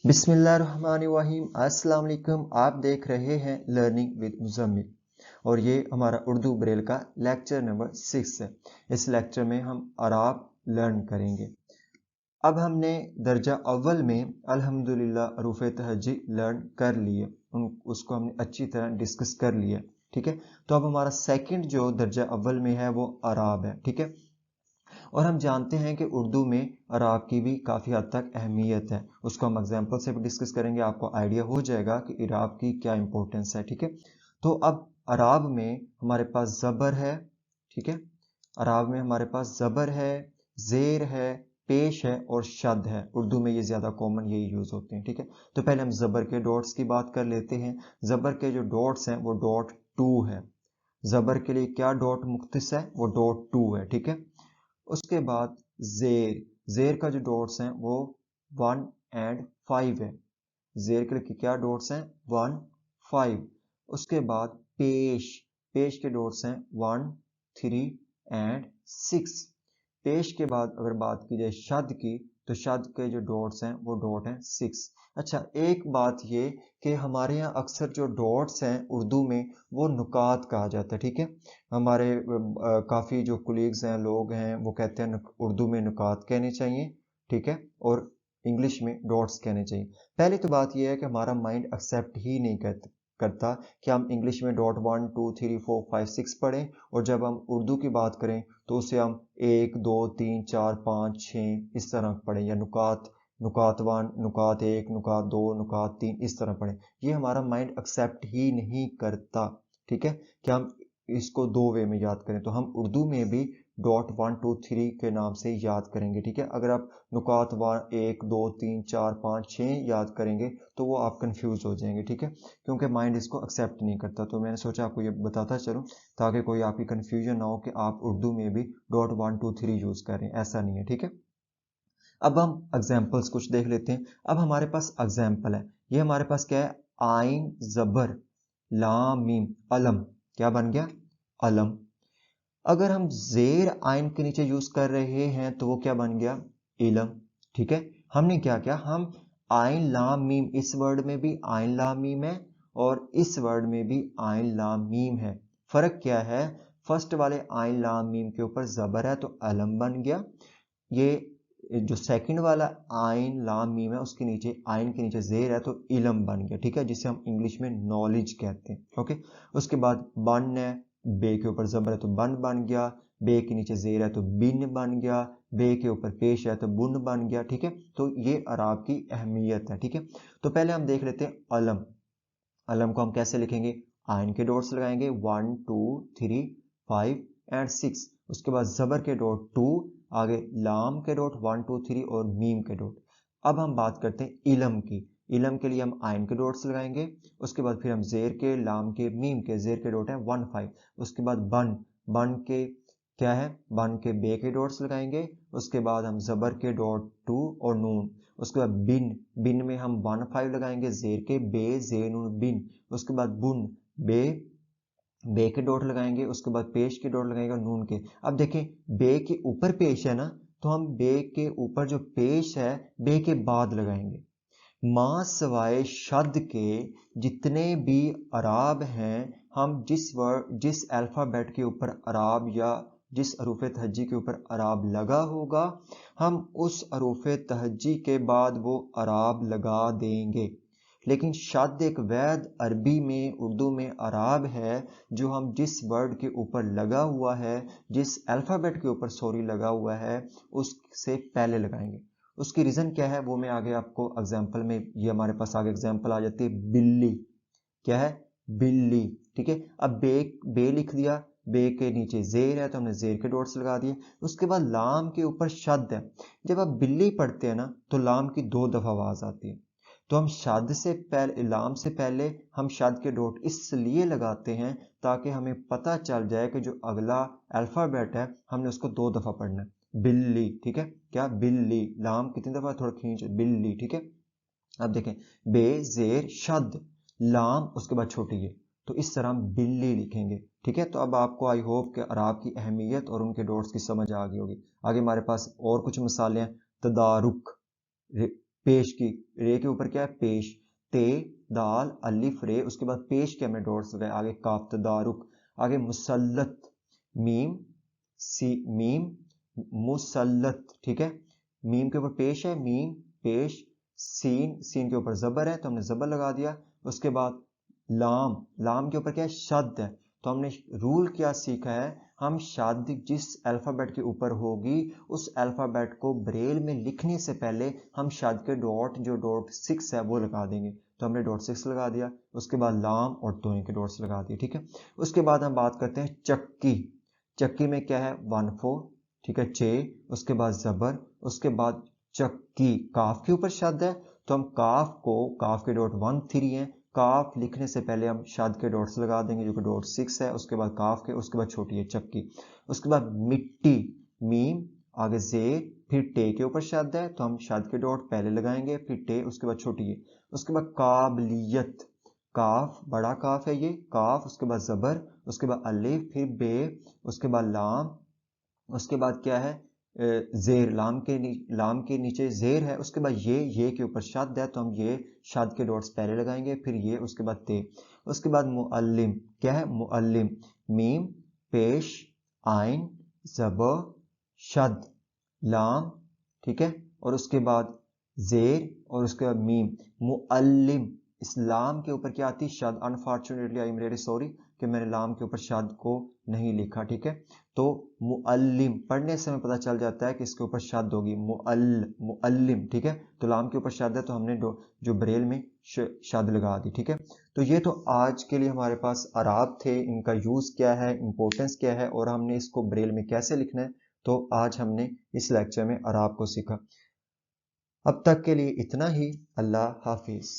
बिस्मिल्लाहिर्रहमानिर्रहीम। अस्सलाम वालेकुम। आप देख रहे हैं लर्निंग विद मुज़म्मिल और ये हमारा उर्दू ब्रेल का लेक्चर नंबर 6 है। इस लेक्चर में हम अराब लर्न करेंगे। अब हमने दर्जा अव्वल में अल्हम्दुलिल्लाह हरूफ तहज्जी लर्न कर लिए, उसको हमने अच्छी तरह डिस्कस कर लिया, ठीक है। तो अब हमारा सेकंड जो दर्जा अव्वल में है वो अराब है, ठीक है। और हम जानते हैं कि उर्दू में अराब की भी काफ़ी हद तक अहमियत है, उसको हम एग्जाम्पल से भी डिस्कस करेंगे, आपको आइडिया हो जाएगा कि इराब की क्या इंपॉर्टेंस है, ठीक है। तो अब अराब में हमारे पास ज़बर है, ठीक है। अराब में हमारे पास ज़बर है, ज़ेर है, पेश है और शद है। उर्दू में ये ज़्यादा कॉमन यही यूज़ होते हैं, ठीक है। तो पहले हम ज़बर के डॉट्स की बात कर लेते हैं। ज़बर के जो डॉट्स हैं वो डॉट 2 है। ज़बर के लिए क्या डॉट मुख्तस है, वो डॉट 2 है, ठीक है। उसके बाद ज़ेर, ज़ेर का जो डॉट्स हैं वो 1 एंड 5 है। ज़ेर के लिए क्या डॉट्स हैं, 1 5। उसके बाद पेश, पेश के डॉट्स हैं 1 3 एंड 6। पेश के बाद अगर बात की जाए शद की, तो शद के जो डॉट्स हैं वो डॉट हैं 6। अच्छा, एक बात ये कि हमारे यहाँ अक्सर जो डॉट्स हैं उर्दू में वो नुकात कहा जाता है, ठीक है। हमारे काफ़ी जो कुलीग्स हैं, लोग हैं, वो कहते हैं उर्दू में नुकात कहने चाहिए, ठीक है, और इंग्लिश में डॉट्स कहने चाहिए। पहली तो बात यह है कि हमारा माइंड एक्सेप्ट ही नहीं करता कि हम इंग्लिश में डॉट 1 2 3 4 5 6 पढ़ें, और जब हम उर्दू की बात करें तो उसे हम 1 2 3 4 5 6 इस तरह पढ़ें, या नुकात, नुकात 1, नुकात 1, नुकात 2, नुकात 3 इस तरह पढ़ें। ये हमारा माइंड एक्सेप्ट ही नहीं करता, ठीक है, कि हम इसको दो वे में याद करें। तो हम उर्दू में भी डॉट 1 2 3 के नाम से याद करेंगे, ठीक है। अगर आप नुकात 1 2 3 4 5 6 याद करेंगे तो वो आप कंफ्यूज हो जाएंगे, ठीक है, क्योंकि माइंड इसको एक्सेप्ट नहीं करता। तो मैंने सोचा आपको ये बताता चलूं ताकि कोई आपकी कंफ्यूजन ना हो कि आप उर्दू में भी डॉट 1 2 3 यूज कर रहे हैं, ऐसा नहीं है, ठीक है। अब हम एग्जाम्पल्स कुछ देख लेते हैं। अब हमारे पास एग्जाम्पल है, ये हमारे पास क्या है, आइन जबर लाम मीम अलम, क्या बन गया, अलम। अगर हम जेर आइन के नीचे यूज कर रहे हैं तो वो क्या बन गया, इलम, ठीक है। हमने क्या किया, हम आइन लाम मीम, इस वर्ड में भी आइन लाम मीम है और इस वर्ड में भी आइन लाम मीम है। फर्क क्या है, फर्स्ट वाले आइन लाम मीम के ऊपर जबर है तो अलम बन गया। ये जो सेकंड वाला आइन लाम मीम है उसके नीचे, आइन के नीचे जेर है तो इलम बन गया, ठीक है, जिसे हम इंग्लिश में नॉलेज कहते हैं, ओके। उसके बाद बन है, बे के ऊपर जबर है तो बन बन गया, बे के नीचे जेर है तो बिन बन गया, बे के ऊपर पेश है तो बुन बन गया, ठीक है। तो ये अराब की अहमियत है, ठीक है। तो पहले हम देख लेते हैं अलम। अलम को हम कैसे लिखेंगे, आइन के डॉट्स लगाएंगे 1 2 3 5 एंड 6। उसके बाद जबर के डॉट 2, आगे लाम के डॉट 1 2 3 और मीम के डॉट। अब हम बात करते हैं इलम की। इलम के लिए हम आइन के डॉट्स लगाएंगे, उसके बाद फिर हम जेर के, लाम के, मीम के, जेर के डॉट है 1 5। उसके बाद बन, बन के क्या है, बन के बे के डॉट्स लगाएंगे, उसके बाद हम जबर के डॉट 2 और नून। उसके बाद बिन, बिन में हम 1 5 लगाएंगे, जेर के बे, जेर नून बिन। उसके बाद बुन, बे, बे के डॉट लगाएंगे, उसके बाद पेश के डॉट लगाएंगे नून के। अब देखें, बे के ऊपर पेश है ना, तो हम बे के ऊपर जो पेश है बे के बाद लगाएंगे। मां सवाए शद के जितने भी अराब हैं, हम जिस अल्फ़ाबेट के ऊपर अराब या जिस हरूफ तहज्जी के ऊपर अराब लगा होगा, हम उस हरूफ तहज्जी के बाद वो अराब लगा देंगे। लेकिन शद एक वैध अरबी में, उर्दू में अराब है जो हम जिस वर्ड के ऊपर लगा हुआ है, जिस अल्फ़ाबेट के ऊपर सॉरी लगा हुआ है, उससे पहले लगाएंगे। उसकी रीज़न क्या है वो मैं आगे आपको एग्जाम्पल में, ये हमारे पास आगे एग्जाम्पल आ जाती है, बिल्ली, क्या है, बिल्ली, ठीक है। अब बे लिख दिया, बे के नीचे जेर है तो हमने जेर के डॉट्स लगा दिए। उसके बाद लाम के ऊपर शद है। जब आप बिल्ली पढ़ते हैं ना तो लाम की 2 दफ़ा आवाज़ आती है, तो हम शद से पहले, लाम से पहले हम शद के डॉट इसलिए लगाते हैं ताकि हमें पता चल जाए कि जो अगला अल्फ़ाबेट है हमने उसको 2 दफ़ा पढ़ना है, बिल्ली, ठीक है, क्या, बिल्ली। लाम कितनी दफ़ा, थोड़ा खींच, बिल्ली, ठीक है। अब देखें, बे जेर शद लाम, उसके बाद छोटी ये, तो इस तरह हम बिल्ली लिखेंगे, ठीक है। तो अब आपको आई होप कि अराब की अहमियत और उनके डॉट्स की समझ आ गई होगी। आगे हमारे पास और कुछ मिसालें हैं, तदारुक, पेश की, रे के ऊपर क्या है पेश, ते दाल अलिफ रे, उसके बाद पेश के हमने डॉट्स लगाए, आगे काफ तदारुक, आगे मुसल्लत मीम सी मीम मुसल्लत, ठीक है, मीम के ऊपर पेश है मीम पेश, सीन सीन के ऊपर जबर है तो हमने जबर लगा दिया। उसके बाद लाम लाम के ऊपर क्या है शद है, तो हमने रूल क्या सीखा है, हम शद जिस अल्फ़ाबेट के ऊपर होगी उस अल्फ़ाबेट को ब्रेल में लिखने से पहले हम शद के डॉट जो डॉट 6 है वो लगा देंगे, तो हमने डॉट 6 लगा दिया। उसके बाद लाम और तोइन के डॉट्स लगा दिए, ठीक है। उसके बाद हम बात करते हैं चक्की, चक्की में क्या है 1-4, ठीक है, चे, उसके बाद जबर, उसके बाद चक्की, काफ के ऊपर शद है तो हम काफ के डॉट 1-3 हैं, काफ लिखने से पहले हम शद के डॉट्स लगा देंगे जो कि डॉट 6 है, उसके बाद काफ के, उसके बाद छोटी है चक्की। उसके बाद मिट्टी मीम, आगे जेर, फिर टे के ऊपर शद है तो हम शद के डॉट पहले लगाएंगे, फिर टे, उसके बाद छोटी है। उसके बाद काबलियत, काफ बड़ा काफ है ये काफ, उसके बाद जबर, उसके बाद अलिफ, फिर बे, उसके बाद लाम, उसके बाद क्या है जेर, लाम के नीचे जेर है, उसके बाद ये के ऊपर शद है तो हम ये शद के डॉट्स पहले लगाएंगे, फिर ये, उसके बाद ते। उसके बाद मुअल्लिम, क्या है मुअल्लिम मीम पेश आइन ज़बर शद लाम, ठीक है, और उसके बाद जेर और उसके बाद मीम मुअल्लिम। इस लाम के ऊपर क्या आती है शद, unfortunately I am really sorry कि मैंने लाम के ऊपर शद को नहीं लिखा, ठीक है। तो मुअल्लिम पढ़ने से हमें पता चल जाता है कि इसके ऊपर शद होगी मुअल्लिम, ठीक है, तो लाम के ऊपर शद है तो हमने जो ब्रेल में शद लगा दी, ठीक है। तो ये तो आज के लिए हमारे पास अराब थे, इनका यूज क्या है, इंपॉर्टेंस क्या है और हमने इसको ब्रेल में कैसे लिखना है, तो आज हमने इस लेक्चर में अराब को सीखा। अब तक के लिए इतना ही, अल्लाह हाफिज।